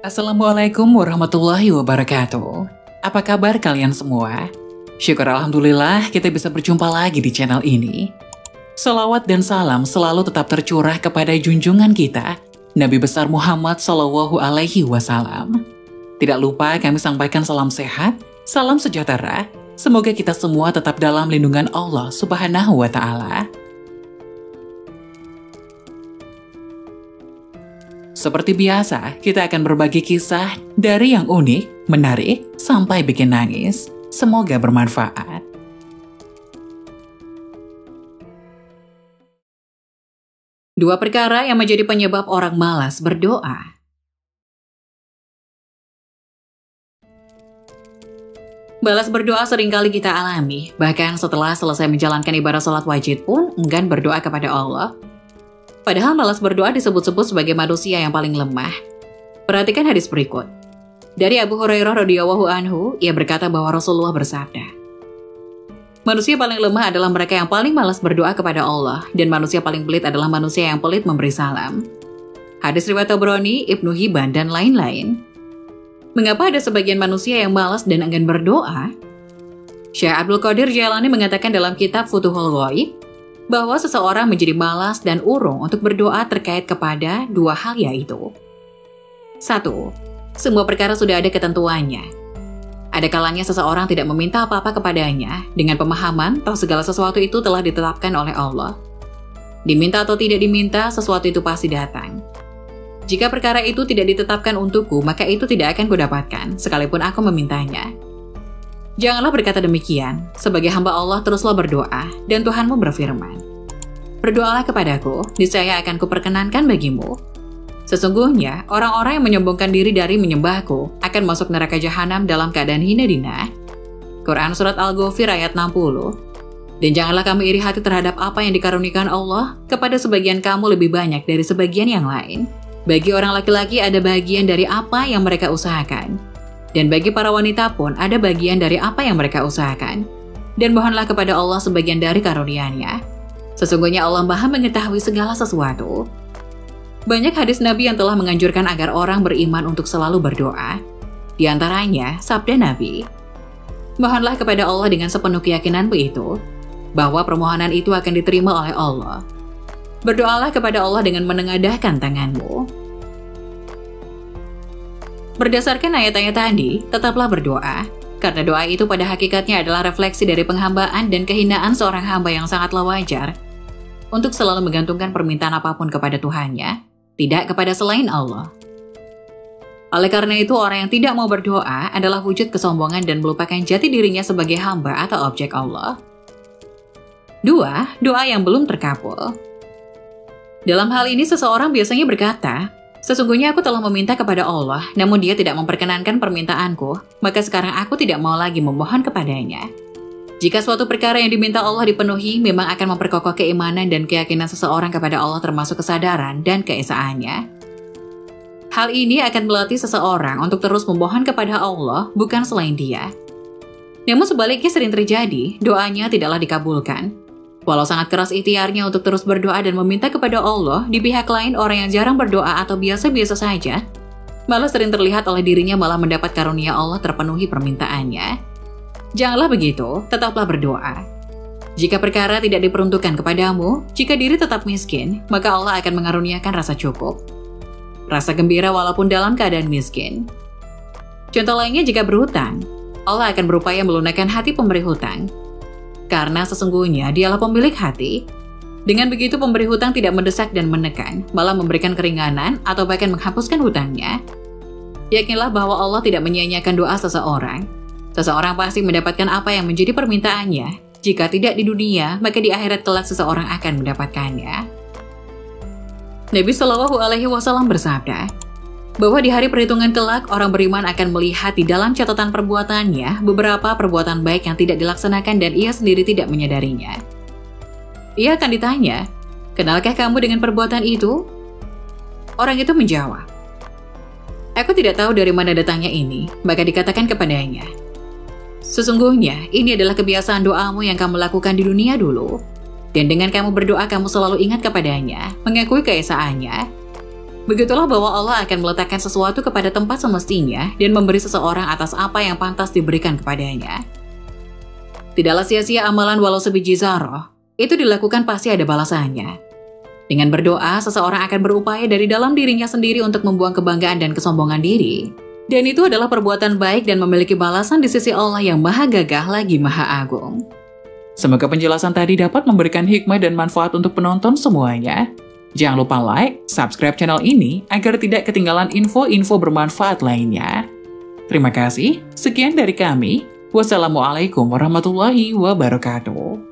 Assalamualaikum warahmatullahi wabarakatuh. Apa kabar kalian semua? Syukur alhamdulillah kita bisa berjumpa lagi di channel ini. Salawat dan salam selalu tetap tercurah kepada junjungan kita, Nabi besar Muhammad Shallallahu Alaihi Wasallam. Tidak lupa kami sampaikan salam sehat, salam sejahtera. Semoga kita semua tetap dalam lindungan Allah Subhanahu wa Ta'ala. Seperti biasa, kita akan berbagi kisah dari yang unik, menarik, sampai bikin nangis. Semoga bermanfaat. Dua perkara yang menjadi penyebab orang malas berdoa. Balas berdoa seringkali kita alami, bahkan setelah selesai menjalankan ibadah sholat wajib pun enggan berdoa kepada Allah. Padahal malas berdoa disebut-sebut sebagai manusia yang paling lemah. Perhatikan hadis berikut. Dari Abu Hurairah radhiyallahu anhu, ia berkata bahwa Rasulullah bersabda, manusia paling lemah adalah mereka yang paling malas berdoa kepada Allah, dan manusia paling pelit adalah manusia yang pelit memberi salam. Hadis riwayat Tabrani, Ibnu Hibban, dan lain-lain. Mengapa ada sebagian manusia yang malas dan enggan berdoa? Syekh Abdul Qadir Jailani mengatakan dalam kitab Futuhul Ghaib, bahwa seseorang menjadi malas dan urung untuk berdoa terkait kepada dua hal yaitu 1. Semua perkara sudah ada ketentuannya. Ada kalanya seseorang tidak meminta apa-apa kepadanya dengan pemahaman toh segala sesuatu itu telah ditetapkan oleh Allah. Diminta atau tidak diminta, sesuatu itu pasti datang. Jika perkara itu tidak ditetapkan untukku, maka itu tidak akan kudapatkan, sekalipun aku memintanya. Janganlah berkata demikian, sebagai hamba Allah teruslah berdoa, dan Tuhanmu berfirman, berdoalah kepadaku, niscaya akan kuperkenankan bagimu. Sesungguhnya, orang-orang yang menyombongkan diri dari menyembahku akan masuk neraka jahanam dalam keadaan hina dina. Quran Surat Al-Ghafir ayat 60. Dan janganlah kamu iri hati terhadap apa yang dikarunikan Allah kepada sebagian kamu lebih banyak dari sebagian yang lain. Bagi orang laki-laki ada bagian dari apa yang mereka usahakan. Dan bagi para wanita pun ada bagian dari apa yang mereka usahakan. Dan mohonlah kepada Allah sebagian dari karunia-Nya. Sesungguhnya Allah Maha mengetahui segala sesuatu. Banyak hadis Nabi yang telah menganjurkan agar orang beriman untuk selalu berdoa. Di antaranya, sabda Nabi, mohonlah kepada Allah dengan sepenuh keyakinanmu itu, bahwa permohonan itu akan diterima oleh Allah. Berdoalah kepada Allah dengan menengadahkan tanganmu. Berdasarkan ayat-ayat tadi, tetaplah berdoa, karena doa itu pada hakikatnya adalah refleksi dari penghambaan dan kehinaan seorang hamba yang sangatlah wajar untuk selalu menggantungkan permintaan apapun kepada Tuhannya, tidak kepada selain Allah. Oleh karena itu, orang yang tidak mau berdoa adalah wujud kesombongan dan melupakan jati dirinya sebagai hamba atau objek Allah. 2. Doa yang belum terkabul. Dalam hal ini, seseorang biasanya berkata, sesungguhnya aku telah meminta kepada Allah, namun Dia tidak memperkenankan permintaanku, maka sekarang aku tidak mau lagi memohon kepadanya. Jika suatu perkara yang diminta Allah dipenuhi, memang akan memperkokoh keimanan dan keyakinan seseorang kepada Allah termasuk kesadaran dan keesaannya. Hal ini akan melatih seseorang untuk terus memohon kepada Allah, bukan selain Dia. Namun sebaliknya sering terjadi, doanya tidaklah dikabulkan. Walau sangat keras ikhtiarnya untuk terus berdoa dan meminta kepada Allah, di pihak lain orang yang jarang berdoa atau biasa-biasa saja, malah sering terlihat oleh dirinya malah mendapat karunia Allah terpenuhi permintaannya. Janganlah begitu, tetaplah berdoa. Jika perkara tidak diperuntukkan kepadamu, jika diri tetap miskin, maka Allah akan mengaruniakan rasa cukup. Rasa gembira walaupun dalam keadaan miskin. Contoh lainnya jika berhutang, Allah akan berupaya melunakkan hati pemberi hutang. Karena sesungguhnya Dialah pemilik hati. Dengan begitu pemberi hutang tidak mendesak dan menekan, malah memberikan keringanan atau bahkan menghapuskan hutangnya. Yakinlah bahwa Allah tidak menyia-nyiakan doa seseorang. Seseorang pasti mendapatkan apa yang menjadi permintaannya. Jika tidak di dunia, maka di akhirat kelak seseorang akan mendapatkannya. Nabi Shallallahu Alaihi Wasallam bersabda, bahwa di hari perhitungan kelak, orang beriman akan melihat di dalam catatan perbuatannya beberapa perbuatan baik yang tidak dilaksanakan dan ia sendiri tidak menyadarinya. Ia akan ditanya, kenalkah kamu dengan perbuatan itu? Orang itu menjawab, aku tidak tahu dari mana datangnya ini, maka dikatakan kepadanya, sesungguhnya ini adalah kebiasaan doamu yang kamu lakukan di dunia dulu. Dan dengan kamu berdoa, kamu selalu ingat kepadanya, mengakui keesaannya. Begitulah bahwa Allah akan meletakkan sesuatu kepada tempat semestinya dan memberi seseorang atas apa yang pantas diberikan kepadanya. Tidaklah sia-sia amalan walau sebiji zarah, itu dilakukan pasti ada balasannya. Dengan berdoa, seseorang akan berupaya dari dalam dirinya sendiri untuk membuang kebanggaan dan kesombongan diri. Dan itu adalah perbuatan baik dan memiliki balasan di sisi Allah yang maha gagah lagi maha agung. Semoga penjelasan tadi dapat memberikan hikmah dan manfaat untuk penonton semuanya. Jangan lupa like, subscribe channel ini agar tidak ketinggalan info-info bermanfaat lainnya. Terima kasih, sekian dari kami. Wassalamualaikum warahmatullahi wabarakatuh.